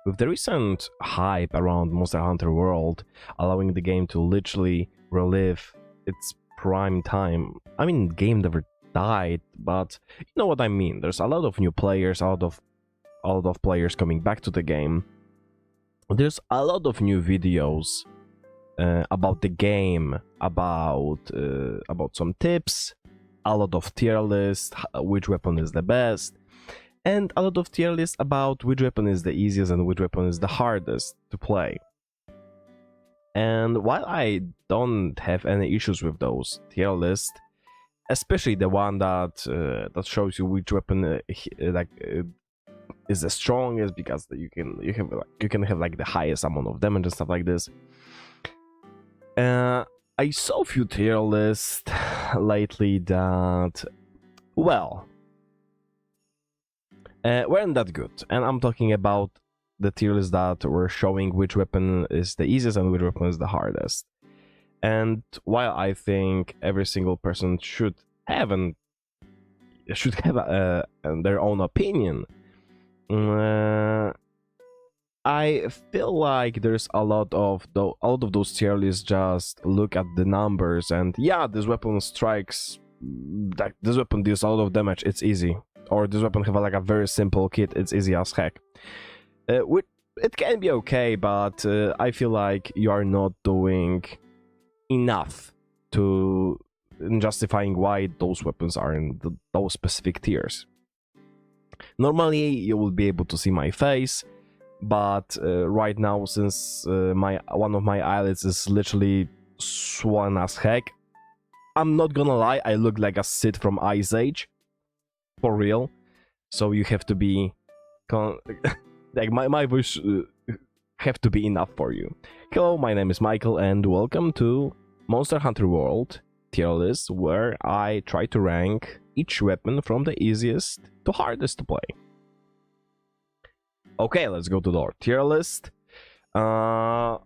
With the recent hype around Monster Hunter World, allowing the game to literally relive its prime time. I mean, game never died, but you know what I mean. There's a lot of new players, a lot of players coming back to the game. There's a lot of new videos about the game, about some tips, a lot of tier lists, which weapon is the best, and a lot of tier lists about which weapon is the easiest and which weapon is the hardest to play. And while I don't have any issues with those tier lists, especially the one that shows you which weapon is the strongest, because you can have like the highest amount of damage and stuff like this. I saw a few tier lists lately that, well, weren't that good, and I'm talking about the tier lists that were showing which weapon is the easiest and which weapon is the hardest. And while I think every single person should have their own opinion, I feel like there's a lot of those tier lists just look at the numbers and, yeah, this weapon strikes, like this weapon deals a lot of damage, it's easy, or this weapon have like a very simple kit, it's easy as heck. It can be okay, but I feel like you are not doing enough to justifying why those weapons are in those specific tiers. Normally you will be able to see my face, but right now, since one of my eyelids is literally swollen as heck, I'm not gonna lie, I look like a Sid from Ice Age, for real. So you have to be like my voice have to be enough for you. Hello, my name is Michael, and welcome to Monster Hunter World tier list, where I try to rank each weapon from the easiest to hardest to play. Okay, let's go to our tier list. I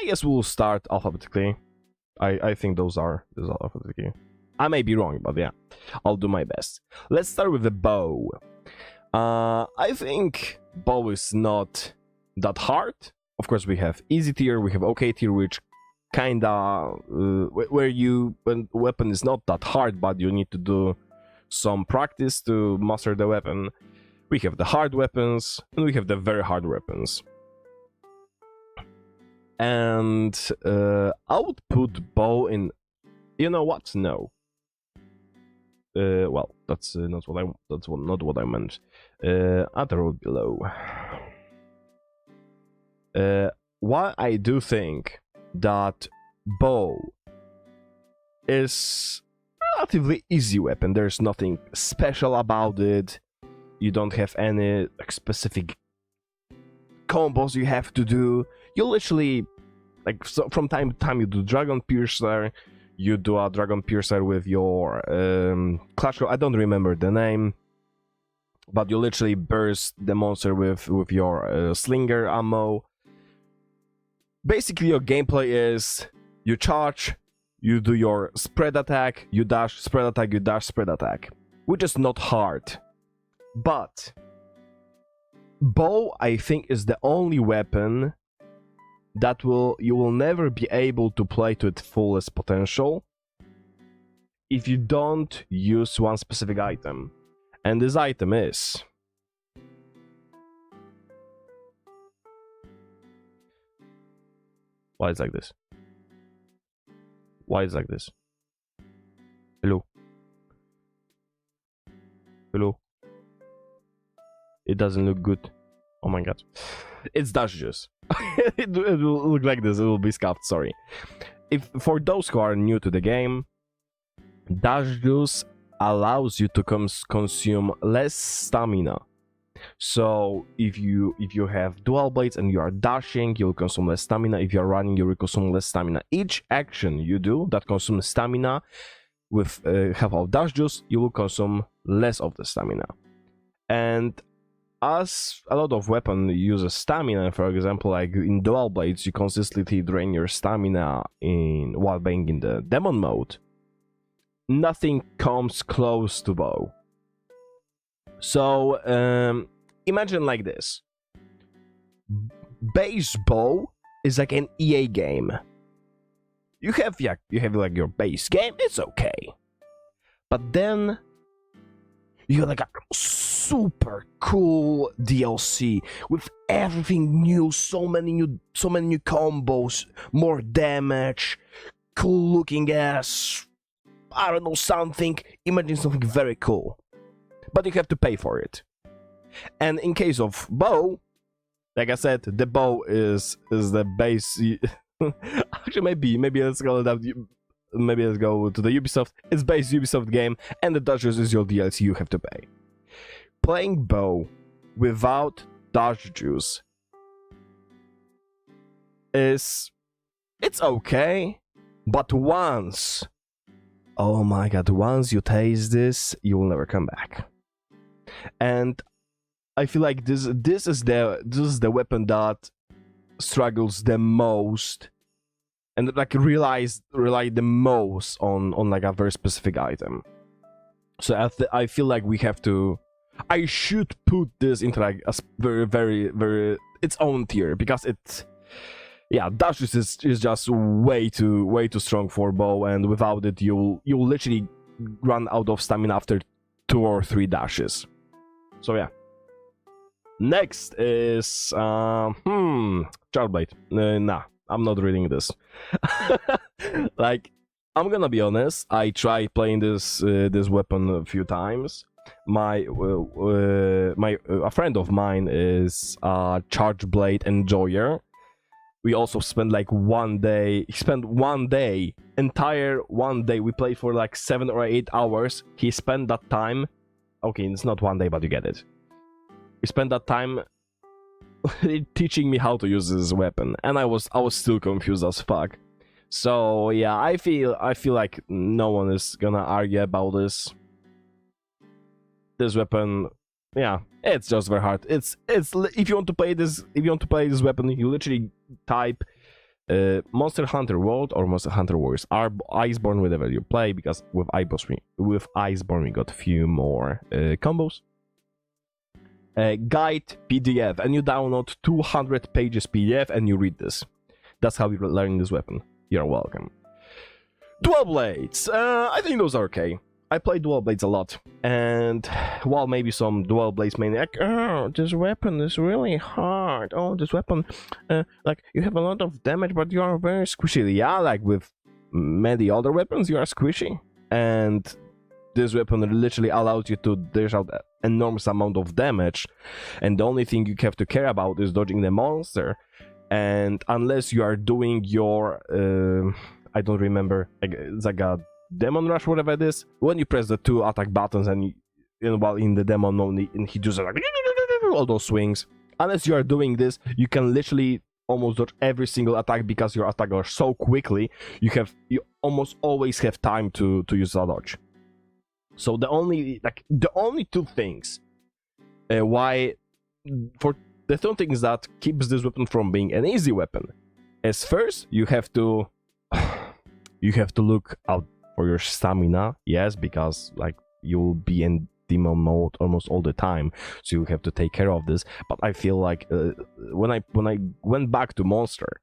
guess we'll start alphabetically. I think those are alphabetically. I may be wrong, but yeah, I'll do my best. Let's start with the bow. I think bow is not that hard. Of course, we have easy tier, we have okay tier, which kinda when weapon is not that hard, but you need to do some practice to master the weapon. We have the hard weapons, and we have the very hard weapons. And I would put bow in. You know what? No. Well, that's not what I meant. Other would be low. While I do think that bow is relatively easy weapon, there's nothing special about it. You don't have any specific combos you have to do. You literally, like, so from time to time you do Dragon Piercer. You do a Dragon Piercer with your Clash. I don't remember the name, but you literally burst the monster with your Slinger ammo. Basically, your gameplay is you charge, you do your spread attack, you dash, spread attack, you dash, spread attack, which is not hard. But bow, I think, is the only weapon that you will never be able to play to its fullest potential if you don't use one specific item. And this item is why it's like this? Why is it like this? Hello? Hello? It doesn't look good. Oh my god. It's dash juice. it will look like this. It will be scuffed, sorry. If for those who are new to the game, dash juice allows you to consume less stamina. So if you have dual blades and you are dashing, you'll consume less stamina. If you're running, you will consume less stamina. Each action you do that consumes stamina with half of dash juice, you will consume less of the stamina. And as a lot of weapon uses stamina, for example, like in dual blades, you consistently drain your stamina while being in the demon mode. Nothing comes close to bow. So imagine like this: base bow is like an EA game. You have like your base game, it's okay. But then you have like a super cool DLC with everything new, so many new combos, more damage, cool looking ass, I don't know, something. Imagine something very cool. But you have to pay for it. And in case of bow, like I said, the bow is the base. Actually, maybe let's call it up. Maybe let's go to the Ubisoft. It's base Ubisoft game, and the dodges is your DLC. You have to pay. Playing bow without dodge juice it's okay, but once, oh my god, once you taste this, you will never come back. And I feel like this is the weapon that struggles the most and like rely the most on like a very specific item. So I feel like I should put this into like a very its own tier, because dashes is just way too strong for bow, and without it you'll literally run out of stamina after 2 or 3 dashes. So yeah. Next is Charblade. Nah, I'm not reading this. Like, I'm gonna be honest, I tried playing this weapon a few times. A friend of mine is a Chargeblade enjoyer. We also spent like entire one day. We played for like 7 or 8 hours. He spent that time. Okay, it's not one day, but you get it. He spent that time teaching me how to use this weapon, and I was still confused as fuck. So yeah, I feel like no one is gonna argue about this. This weapon, yeah, it's just very hard. It's if you want to play this weapon, you literally type Monster Hunter World or Monster Hunter Wars Iceborne, whatever you play, because with Iceborne we got a few more combos. Guide PDF, and you download 200 pages PDF and you read this. That's how you learn this weapon. You're welcome. Dual blades. I think those are okay. I play dual blades a lot, and while maybe some dual blades may like, oh, this weapon is really hard. Oh, this weapon, like you have a lot of damage, but you are very squishy. Yeah, like with many other weapons, you are squishy, and this weapon literally allows you to dish out an enormous amount of damage, and the only thing you have to care about is dodging the monster. And unless you are doing your, I don't remember, it's like a Demon Rush, whatever it is, when you press the 2 attack buttons and while in the Demon mode, and he does like all those swings. Unless you are doing this, you can literally almost dodge every single attack, because your attack goes so quickly. You almost always have time to use a dodge. So the only 2 things the 2 things that keeps this weapon from being an easy weapon is, first, you have to look out for your stamina, yes, because like you'll be in demon mode almost all the time, so you have to take care of this. But I feel like when I went back to Monster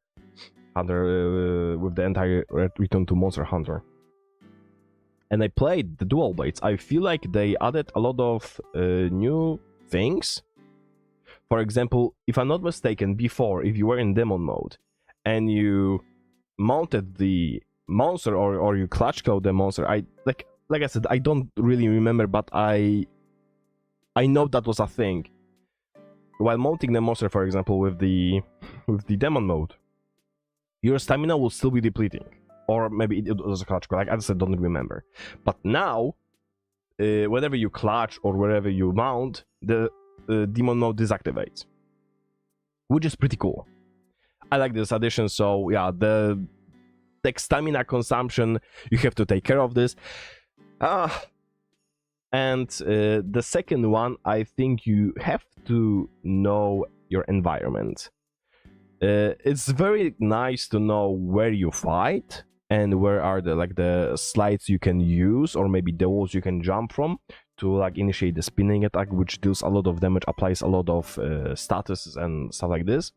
Hunter with the entire Return to Monster Hunter, and I played the dual blades, I feel like they added a lot of new things. For example, if I'm not mistaken, before, if you were in demon mode and you mounted the monster or you clutch code the monster, like I said, I don't really remember, but I know that was a thing. While mounting the monster, for example, with the demon mode, your stamina will still be depleting. Or maybe it was a clutch code, like I just don't remember. But now, whenever you clutch or wherever you mount, the demon mode disactivates, which is pretty cool. I like this addition. So yeah, the stamina consumption, you have to take care of this. And the second one, I think you have to know your environment. It's very nice to know where you fight and where are the slides you can use, or maybe the walls you can jump from to like initiate the spinning attack, which deals a lot of damage, applies a lot of statuses and stuff like this.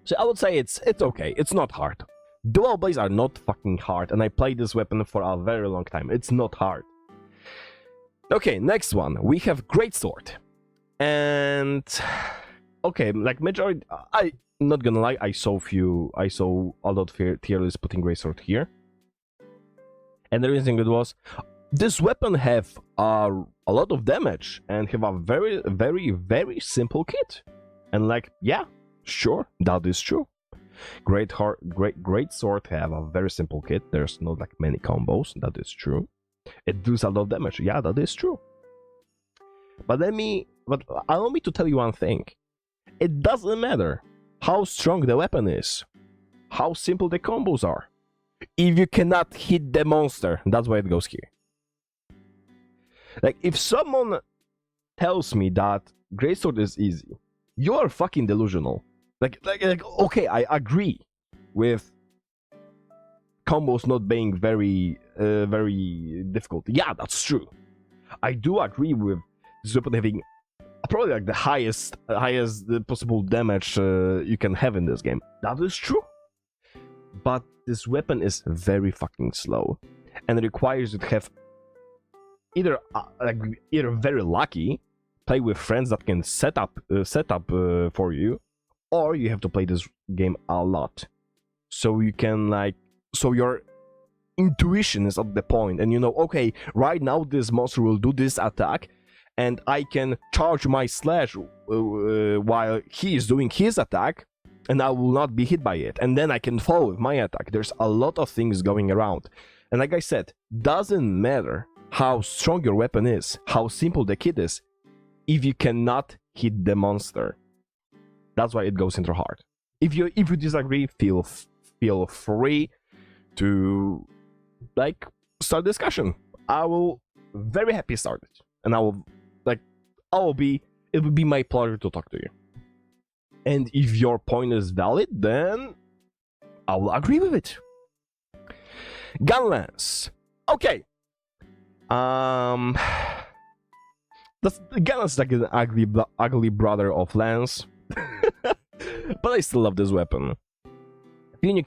So I would say it's okay. It's not hard. Dual blades are not fucking hard, and I played this weapon for a very long time. It's not hard. Okay, next one. We have greatsword. And okay, like majority, I'm not gonna lie, I saw a lot of tier lists putting greatsword here. And the reason it was, this weapon have a lot of damage and have a very, very, very simple kit. And like, yeah, sure, that is true. Great sword have a very simple kit. There's not like many combos. That is true. It does a lot of damage. Yeah, that is true. But allow me to tell you one thing. It doesn't matter how strong the weapon is, how simple the combos are. If you cannot hit the monster, that's why it goes here. Like, if someone tells me that greatsword is easy, you are fucking delusional. Like, okay, I agree with combos not being very difficult. Yeah, that's true. I do agree with this weapon having probably like the highest possible damage you can have in this game. That is true. But this weapon is very fucking slow, and it requires you to have either very lucky, play with friends that can set up for you, or you have to play this game a lot, so you can so your intuition is at the point, and you know, okay, right now this monster will do this attack, and I can charge my slash while he is doing his attack, and I will not be hit by it, and then I can follow with my attack. There's a lot of things going around, and like I said, doesn't matter how strong your weapon is, how simple the kit is, if you cannot hit the monster. That's why it goes into hard. If you disagree, feel free to start discussion. I will very happy start it, and it will be my pleasure to talk to you. And if your point is valid, then I will agree with it. Gunlance. Okay. The Gunlance is like an ugly brother of Lance. But I still love this weapon. Few new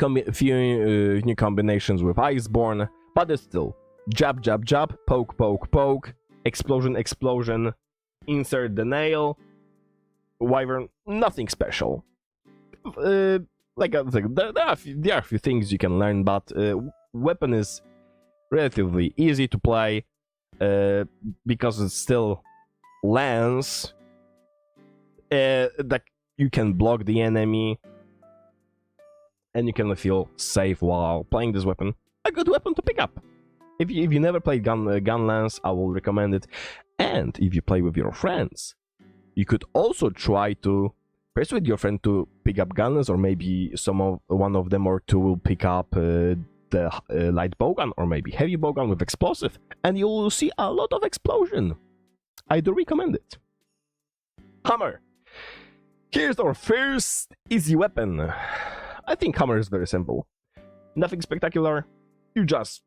combinations with Iceborne, but it's still jab, jab, jab, poke, poke, poke, explosion, explosion, insert the nail, wyvern, nothing special. There are a few things you can learn, but weapon is relatively easy to play because it's still lance. That you can block the enemy, and you can feel safe while playing this weapon. A good weapon to pick up. If you never played Gunlance, I will recommend it. And if you play with your friends, you could also try to persuade your friend to pick up Gunlance, or maybe one of them or two will pick up the light bowgun, or maybe heavy bowgun with explosive, and you will see a lot of explosion. I do recommend it. Hammer. Here's our first easy weapon. I think hammer is very simple. Nothing spectacular. You just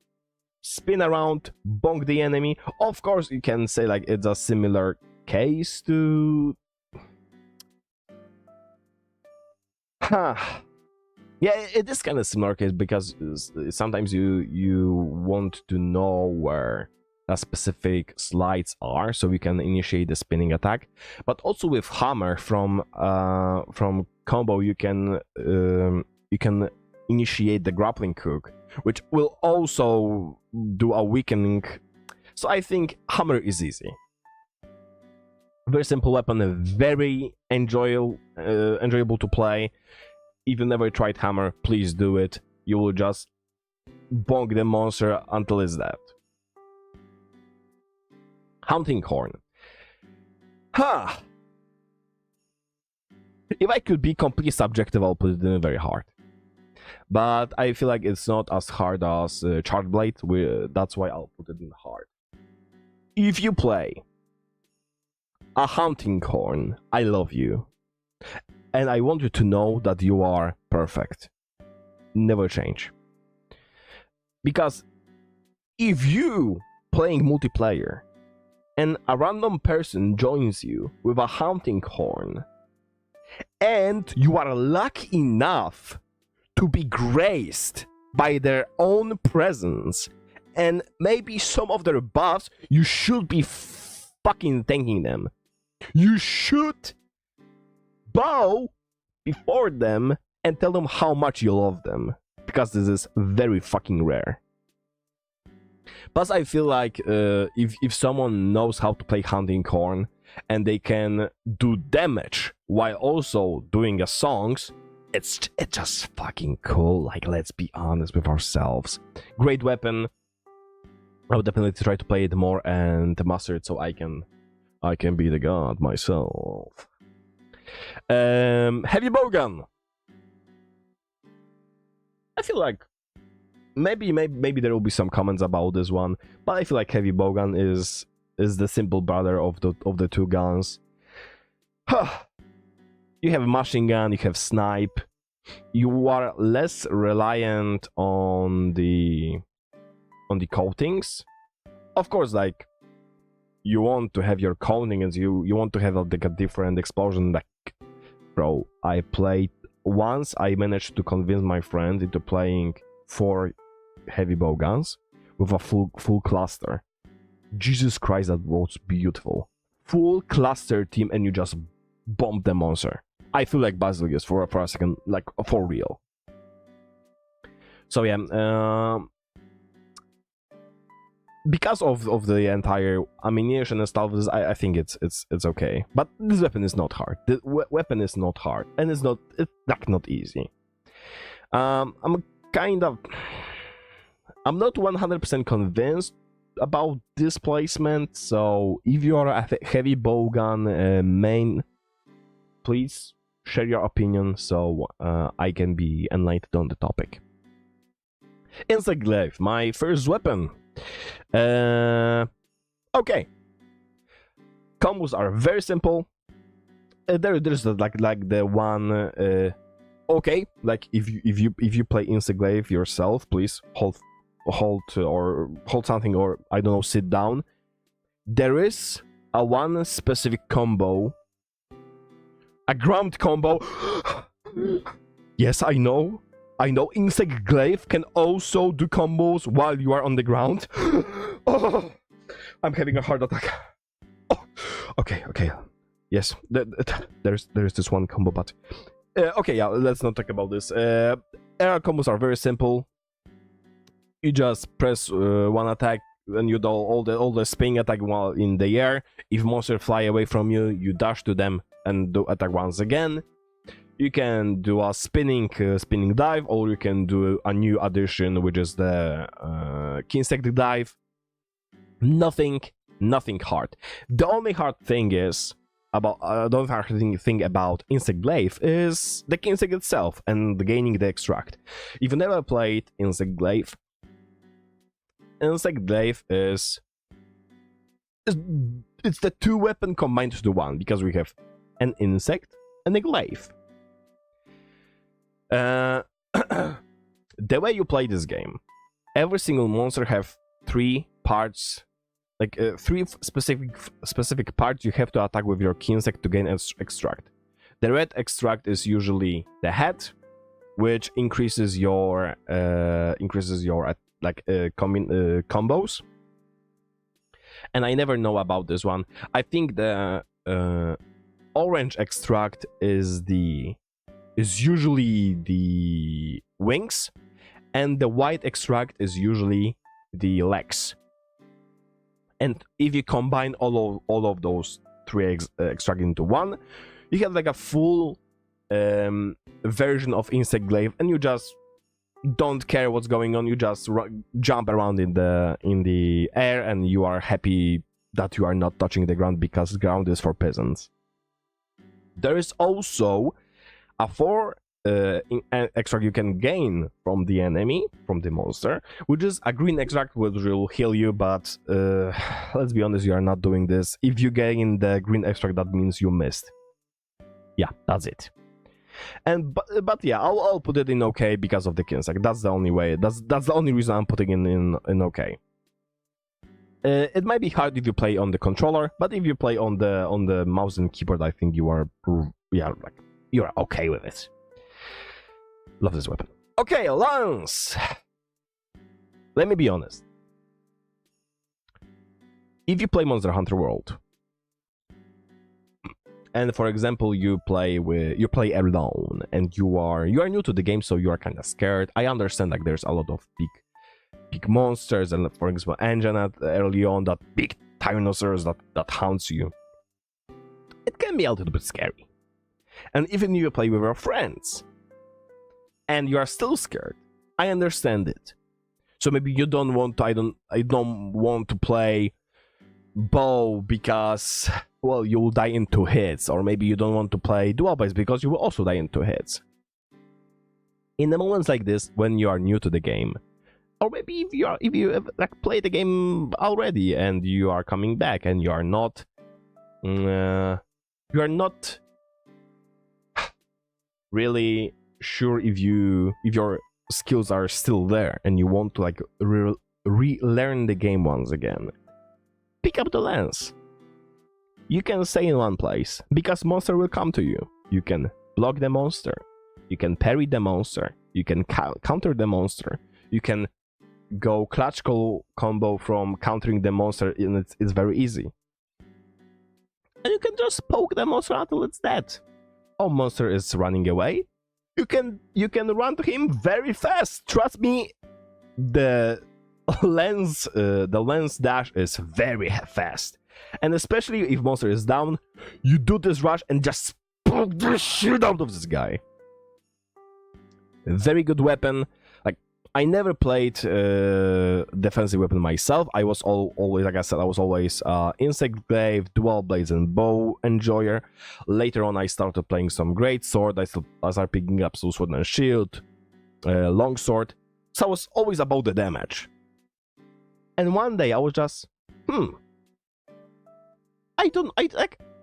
spin around, bonk the enemy. Of course, you can say like it's a similar case to... Yeah, it is kind of similar case, because sometimes you want to know where a specific slides are, so you can initiate the spinning attack. But also with hammer from combo, you can initiate the grappling hook, which will also do a weakening. So I think hammer is easy. Very simple weapon, very enjoyable to play. If you never tried hammer, please do it. You will just bonk the monster until it's dead. Hunting horn. If I could be completely subjective, I'll put it in very hard. But I feel like it's not as hard as Charge Blade. That's why I'll put it in hard. If you play a hunting horn, I love you. And I want you to know that you are perfect. Never change. Because if you playing multiplayer and a random person joins you with a hunting horn, and you are lucky enough to be graced by their own presence, and maybe some of their buffs, you should be fucking thanking them. You should bow before them and tell them how much you love them, because this is very fucking rare. Plus, I feel like if someone knows how to play Hunting Horn and they can do damage while also doing a songs, it's just fucking cool. Like, let's be honest with ourselves. Great weapon. I would definitely try to play it more and master it so I can be the god myself. Heavy bowgun. I feel like maybe there will be some comments about this one, but I feel like heavy bowgun is the simple brother of the two guns. You have a machine gun, you have snipe. You are less reliant on the coatings. Of course, like, you want to have your coatings, you want to have like a different explosion. Like, bro, I played once. I managed to convince my friend into playing 4 heavy bowguns with a full cluster. Jesus Christ, that was beautiful. Full cluster team, and you just bomb the monster. I feel like Basilius for a second, like, for real. So yeah, because of the entire ammunition and stuff, I think it's okay. But this weapon is not hard. The weapon is not hard, and it's not easy. I'm not 100% convinced about this placement. So if you are a heavy bowgun main, please share your opinion so I can be enlightened on the topic. Insect glaive, my first weapon. Okay. Combos are very simple. There's like the one. Okay, like if you play insect glaive yourself, please hold something, or I don't know, sit down. There is a one specific combo, a ground combo. Yes, I know. Insect glaive can also do combos while you are on the ground. Oh, I'm having a heart attack. Oh, okay. Yes, there's this one combo, but okay, yeah, let's not talk about this. Air combos are very simple. You just press one attack and you do all the spinning attack while in the air. If monsters fly away from you, you dash to them and do attack once again. You can do a spinning dive, or you can do a new addition, which is the insect dive. Nothing hard. The only hard thing about insect glaive is the insect itself and gaining the extract. If you never played insect glaive is it's the 2 weapon combined to 1, because we have an insect and a glaive. The way you play this game, every single monster have 3 parts, like 3 specific parts you have to attack with your insect to gain extract. The red extract is usually the head, which increases your combos. And I never know about this one. I think the orange extract is usually the wings, and the white extract is usually the legs. And if you combine all of those 3 extract into one, you have like a full version of insect glaive, and you just don't care what's going on. You just jump around in the air, and you are happy that you are not touching the ground, because ground is for peasants. There is also a 4 extract you can gain from the enemy, from the monster, which is a green extract, which will heal you, but let's be honest, you are not doing this. If you gain the green extract, that means you missed. Yeah, that's it. And but yeah, I'll put it in okay because of the insect. That's the only way. That's the only reason I'm putting in okay. It might be hard if you play on the controller, but if you play on the mouse and keyboard, I think you are, yeah, like, you're okay with it. Love this weapon. Okay, lance. Let me be honest. If you play Monster Hunter World, and for example you play alone, and you are new to the game, so you are kind of scared. I understand, like, there's a lot of big monsters, and for example Anjanath early on, that big Tyrannosaurus that haunts you. It can be a little bit scary. And even if you play with your friends and you are still scared, I understand it. So maybe you don't want to, I don't want to play bow because, well, you will die in 2 hits, or maybe you don't want to play dual blades because you will also die in 2 hits. In the moments like this, when you are new to the game, or maybe if you have, like, played the game already and you are coming back and you are not really sure if your skills are still there, and you want to, like, relearn the game once again, pick up the lance. You can stay in one place because monster will come to you. You can block the monster, you can parry the monster, you can counter the monster, you can go clutch combo from countering the monster, and it's very easy. And you can just poke the monster until it's dead. Oh, monster is running away. You can run to him very fast. Trust me, the lens dash is very fast, and especially if monster is down, you do this rush and just poke the shit out of this guy. Very good weapon. Like, I never played defensive weapon myself. I was always, like I said, I was always insect glaive, dual blades, and bow enjoyer. Later on, I started playing some great sword. I started picking up some sword and shield, long sword. So I was always about the damage. And one day I was just, I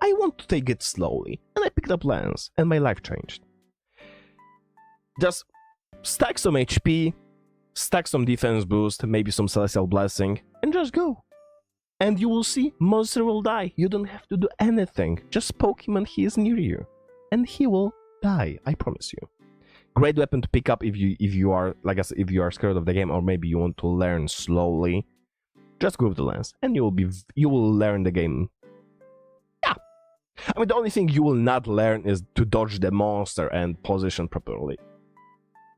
want to take it slowly, and I picked up lance, and my life changed. Just stack some HP, stack some defense boost, maybe some celestial blessing, and just go. And you will see, monster will die. You don't have to do anything. Just poke him and he is near you, and he will die. I promise you. Great weapon to pick up if you are, like I said, if you are scared of the game, or maybe you want to learn slowly. Just go with the lance, and you will learn the game. Yeah. I mean, the only thing you will not learn is to dodge the monster and position properly.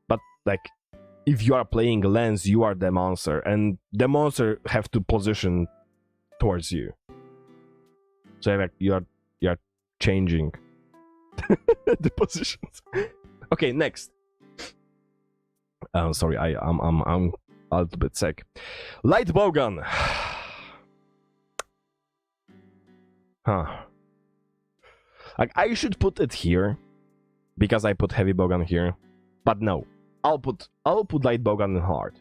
But, like, if you are playing lance, you are the monster, and the monster have to position towards you. So, like, you are changing the positions. Okay, next. Sorry, I'm a little bit sick. Light bowgun. Like, I should put it here because I put heavy bowgun here, but no. I'll put light bowgun in hard.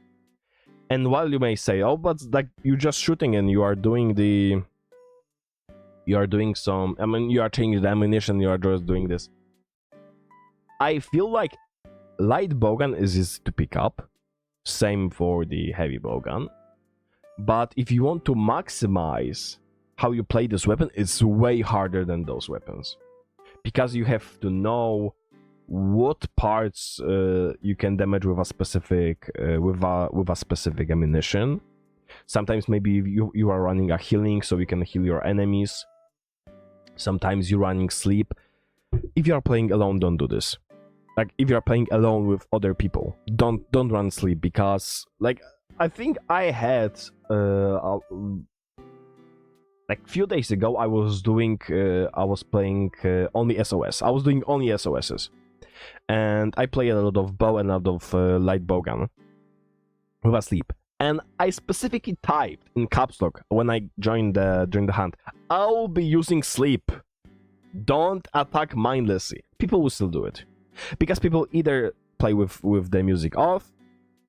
And while you may say, oh, but, like, you're just shooting and you are doing some, I mean, you are changing the ammunition, you are just doing this. I feel like light bowgun is easy to pick up. Same for the heavy bowgun. But if you want to maximize how you play this weapon, it's way harder than those weapons. Because you have to know what parts you can damage with a specific ammunition. Sometimes maybe you are running a healing, so you can heal your enemies. Sometimes you're running sleep. If you are playing alone, don't do this. Like, if you are playing alone with other people, don't run sleep, because, like, I think I had like, few days ago I was playing only SOS. I was doing only SOSs, and I play a lot of bow and a lot of light bowgun with a sleep. And I specifically typed in caps lock when I joined during the hunt, I'll be using sleep. Don't attack mindlessly. People will still do it. Because people either play with the music off,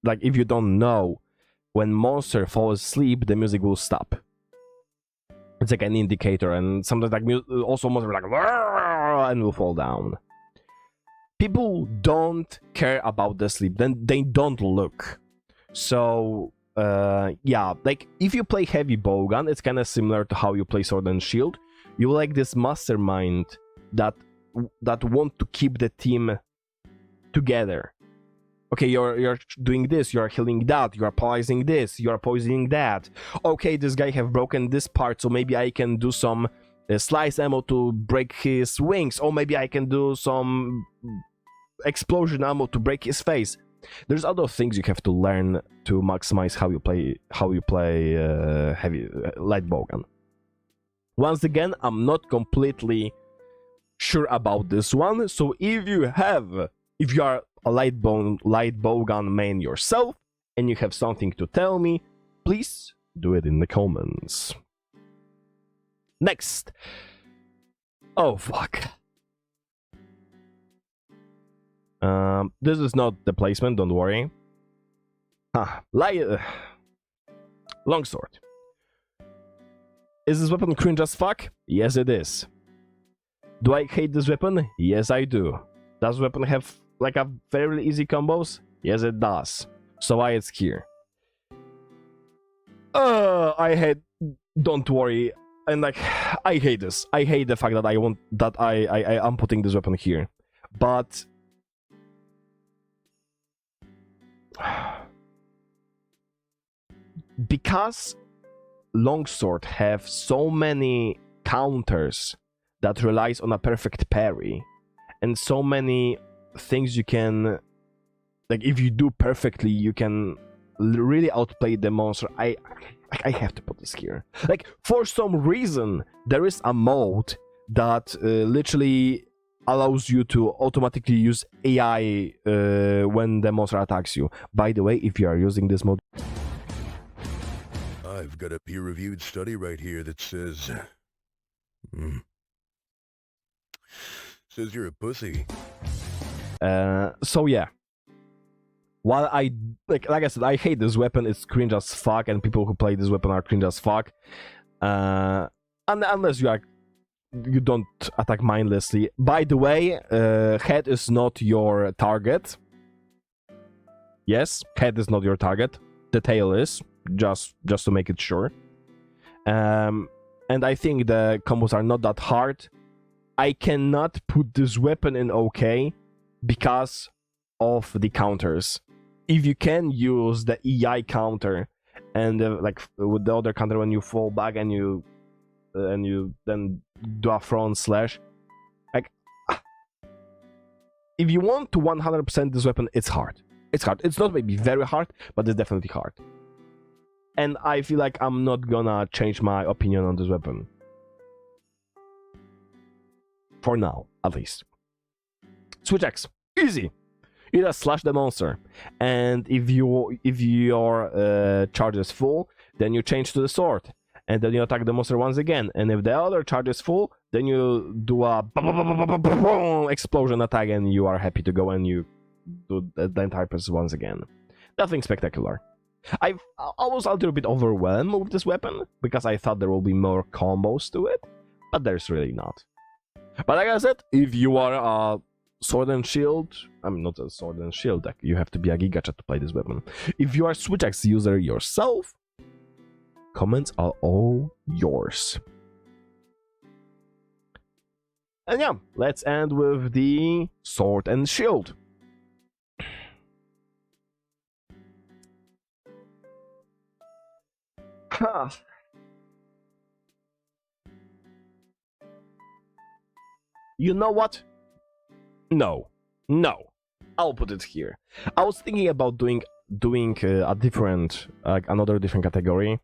like, if you don't know, when monster falls asleep, the music will stop. It's like an indicator, and sometimes, like, also monster like, and will fall down. People don't care about the sleep, then they don't look. So, yeah, like, if you play heavy bowgun, it's kind of similar to how you play sword and shield. You like this mastermind that that want to keep the team together. Okay, you're doing this, you're healing that, you're paralyzing this, you're poisoning that. Okay, this guy have broken this part, so maybe I can do some slice ammo to break his wings, or maybe I can do some explosion ammo to break his face. There's other things you have to learn to maximize how you play heavy light bowgun. Once again, I'm not completely sure about this one, so if you are a light bowgun main yourself and you have something to tell me, please do it in the comments. Next. Oh fuck. This is not the placement, don't worry. Longsword. Is this weapon cringe as fuck? Yes, it is. Do I hate this weapon? Yes, I do. Does weapon have like a very easy combos? Yes, it does. So why it's here? I hate. Don't worry. And like, I hate this. I hate the fact that I'm putting this weapon here. But because longsword have so many counters that relies on a perfect parry, and so many things you can, like, if you do perfectly, you can really outplay the monster. I have to put this here. Like, for some reason, there is a mode that literally allows you to automatically use AI when the monster attacks you. By the way, if you are using this mode, I've got a peer-reviewed study right here that says you're a pussy. So yeah. While I like I said, I hate this weapon. It's cringe as fuck, and people who play this weapon are cringe as fuck. Unless you don't attack mindlessly. By the way, head is not your target. Yes, head is not your target. The tail is, just to make it sure. And I think the combos are not that hard. I cannot put this weapon in OK because of the counters. If you can use the EI counter and like with the other counter when you fall back and you then do a front slash, like if you want to 100% this weapon, it's hard. It's hard. It's not maybe very hard, but it's definitely hard. And I feel like I'm not gonna change my opinion on this weapon. For now, at least. Switch X. Easy. You just slash the monster. And if your charge is full, then you change to the sword. And then you attack the monster once again. And if the other charge is full, then you do a explosion attack and you are happy to go and you do the entire process once again. Nothing spectacular. I was a little bit overwhelmed with this weapon because I thought there will be more combos to it, but there's really not. But like I said, if you are a sword and shield, I'm not a sword and shield deck, you have to be a gigachat to play this weapon. If you are Switch X user yourself, comments are all yours. And yeah, let's end with the sword and shield. You know what? No. I'll put it here. I was thinking about doing a different, another different category.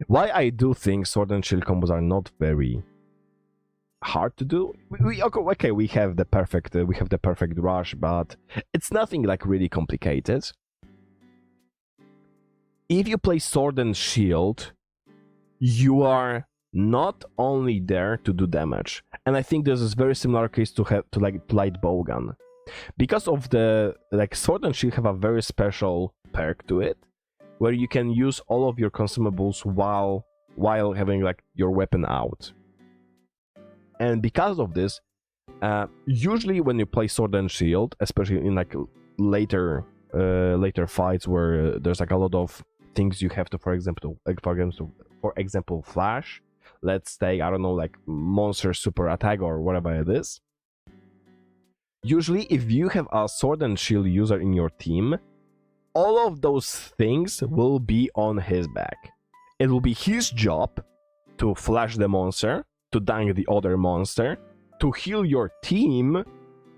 Why I do think sword and shield combos are not very hard to do. We have the perfect rush, but it's nothing like really complicated. If you play sword and shield, you are not only there to do damage, and I think this is very similar case to light bowgun, because of the sword and shield have a very special perk to it, where you can use all of your consumables while having your weapon out. And because of this, usually when you play sword and shield, especially in later fights where there's a lot of things you have to, for example, flash, let's take, I don't know, like monster super attack or whatever it is. Usually, if you have a sword and shield user in your team, all of those things will be on his back. It will be his job to flash the monster, to dunk the other monster, to heal your team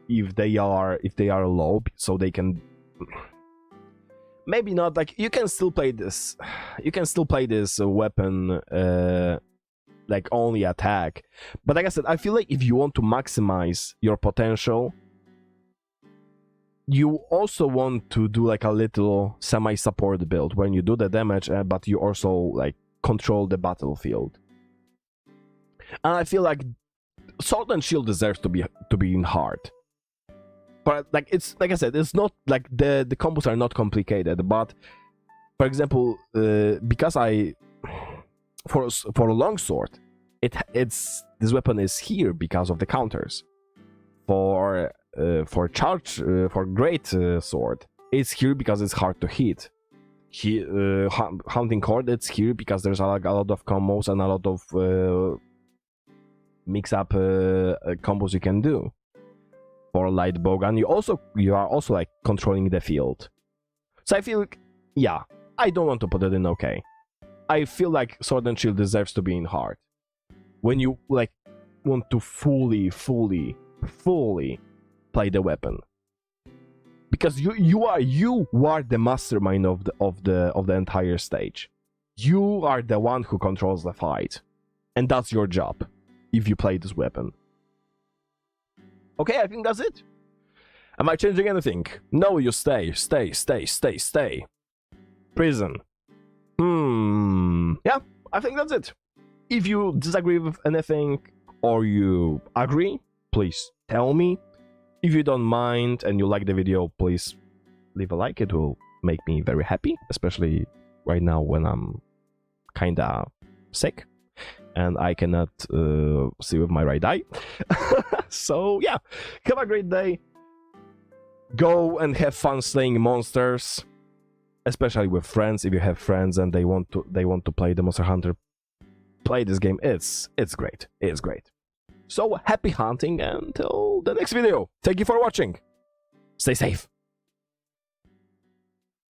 if they are low, so they can. Maybe not, like, you can still play this weapon like only attack, but like I said, I feel like if you want to maximize your potential, you also want to do like a little semi-support build when you do the damage, but you also like control the battlefield. And I feel like Sword and Shield deserves to be in hard. But like, it's like I said, it's not like the combos are not complicated. But for example, because for a longsword, this weapon is here because of the counters. For great sword, it's here because it's hard to hit. Hunting cord, it's here because there's a lot of combos and a lot of mix up combos you can do. For light bowgun, you are also like controlling the field. So I feel like, yeah, I don't want to put it in okay. I feel like Sword and Shield deserves to be in hard. When you like want to fully play the weapon, because you are the mastermind of the entire stage. You are the one who controls the fight, and that's your job if you play this weapon. Okay, I think that's it. Am I changing anything? No, you stay. Prison. Yeah, I think that's it. If you disagree with anything or you agree, please tell me. If you don't mind and you like the video, please leave a like. It will make me very happy, especially right now when I'm kinda sick and I cannot see with my right eye. So yeah, have a great day. Go and have fun slaying monsters, especially with friends. If you have friends and they want to play the Monster Hunter, play this game. It's great. It's great. So happy hunting until the next video. Thank you for watching. Stay safe.